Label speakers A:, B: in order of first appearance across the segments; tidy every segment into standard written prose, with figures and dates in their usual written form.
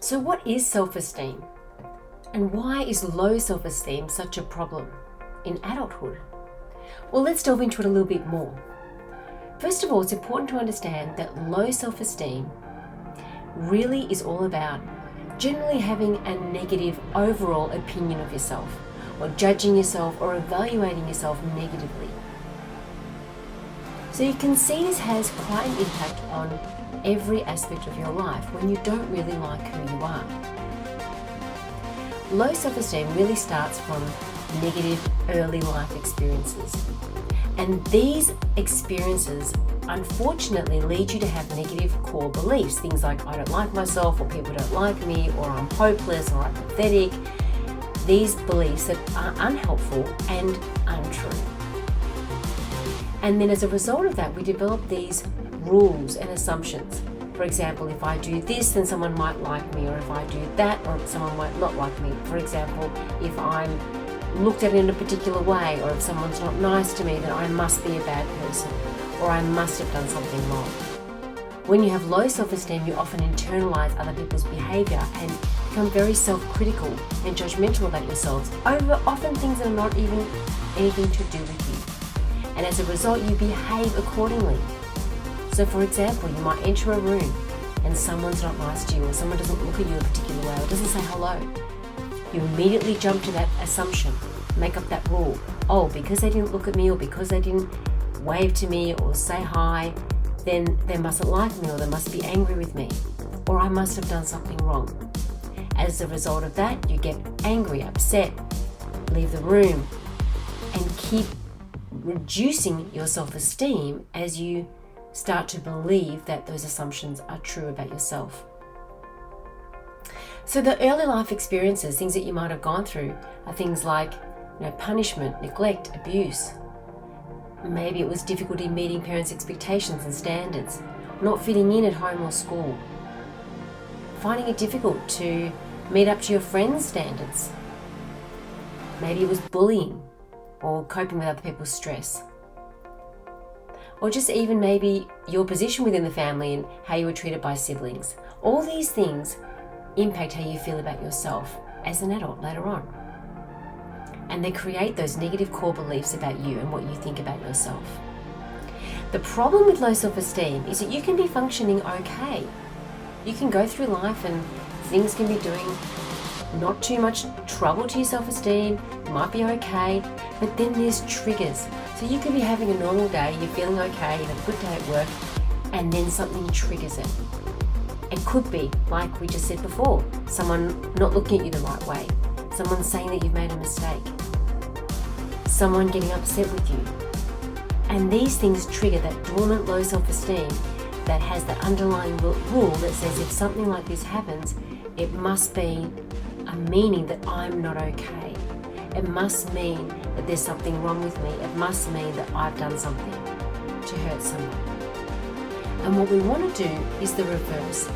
A: So what is self-esteem? And why is low self-esteem such a problem in adulthood? Well, let's delve into it a little bit more. First of all, it's important to understand that low self-esteem really is all about generally having a negative overall opinion of yourself, or judging yourself or evaluating yourself negatively. So you can see this has quite an impact on every aspect of your life when you don't really like who you are. Low self-esteem really starts from negative early life experiences. And these experiences unfortunately lead you to have negative core beliefs. Things like, I don't like myself, or people don't like me, or I'm hopeless, or I'm pathetic. These beliefs that are unhelpful and untrue. And then as a result of that, we develop these rules and assumptions. For example, if I do this, then someone might like me, or if I do that, or someone might not like me. For example, if I'm looked at in a particular way, or if someone's not nice to me, then I must be a bad person, or I must have done something wrong. When you have low self-esteem, you often internalize other people's behavior and become very self-critical and judgmental about yourselves over often things that are not even anything to do with you. And as a result, you behave accordingly. So for example, you might enter a room and someone's not nice to you, or someone doesn't look at you a particular way, or doesn't say hello. You immediately jump to that assumption, make up that rule. Oh, because they didn't look at me, or because they didn't wave to me or say hi, then they mustn't like me, or they must be angry with me, or I must have done something wrong. As a result of that, you get angry, upset, leave the room, and keep reducing your self-esteem as you start to believe that those assumptions are true about yourself. So the early life experiences, things that you might have gone through, are things like punishment, neglect, abuse. Maybe it was difficulty meeting parents' expectations and standards, not fitting in at home or school, finding it difficult to meet up to your friends' standards. Maybe it was bullying, or coping with other people's stress. Or just even maybe your position within the family and how you were treated by siblings. All these things impact how you feel about yourself as an adult later on. And they create those negative core beliefs about you and what you think about yourself. The problem with low self-esteem is that you can be functioning okay. You can go through life and things can be doing not too much trouble to your self-esteem, you might be okay, but then there's triggers. So you could be having a normal day, you're feeling okay, you have a good day at work, and then something triggers it. It could be, like we just said before, someone not looking at you the right way, someone saying that you've made a mistake, someone getting upset with you. And these things trigger that dormant low self-esteem that has that underlying rule that says if something like this happens, it must be a meaning that I'm not okay. It must mean that there's something wrong with me. It must mean that I've done something to hurt someone. And what we want to do is the reverse.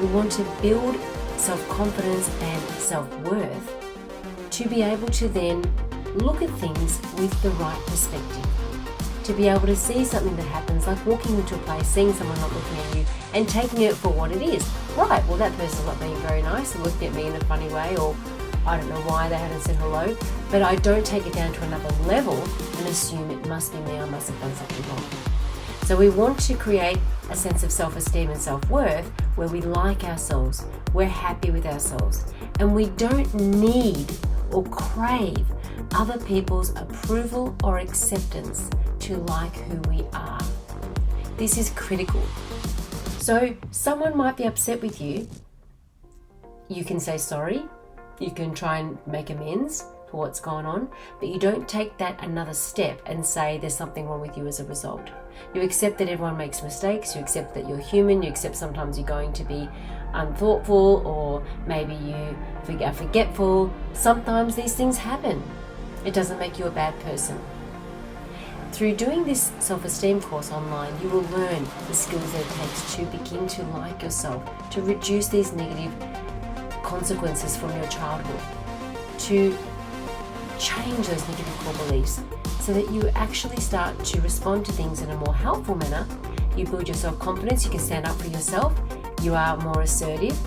A: We want to build self-confidence and self-worth to be able to then look at things with the right perspective. To be able to see something that happens, like walking into a place, seeing someone not looking at you and taking it for what it is. Right, well that person's not being very nice and looking at me in a funny way, or I don't know why they haven't said hello, but I don't take it down to another level and assume it must be me, I must have done something wrong. So we want to create a sense of self-esteem and self-worth where we like ourselves, we're happy with ourselves, and we don't need or crave other people's approval or acceptance to like who we are. This is critical. So someone might be upset with you. You can say sorry. You can try and make amends for what's gone on, but you don't take that another step and say there's something wrong with you as a result. You accept that everyone makes mistakes. You accept that you're human. You accept sometimes you're going to be unthoughtful, or maybe you are forgetful. Sometimes these things happen. It doesn't make you a bad person. Through doing this self-esteem course online, you will learn the skills that it takes to begin to like yourself, to reduce these negative consequences from your childhood, to change those negative core beliefs so that you actually start to respond to things in a more helpful manner. You build your self-confidence, you can stand up for yourself, you are more assertive,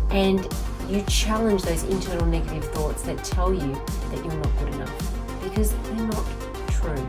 A: and you challenge those internal negative thoughts that tell you that you're not good enough, because they're not true.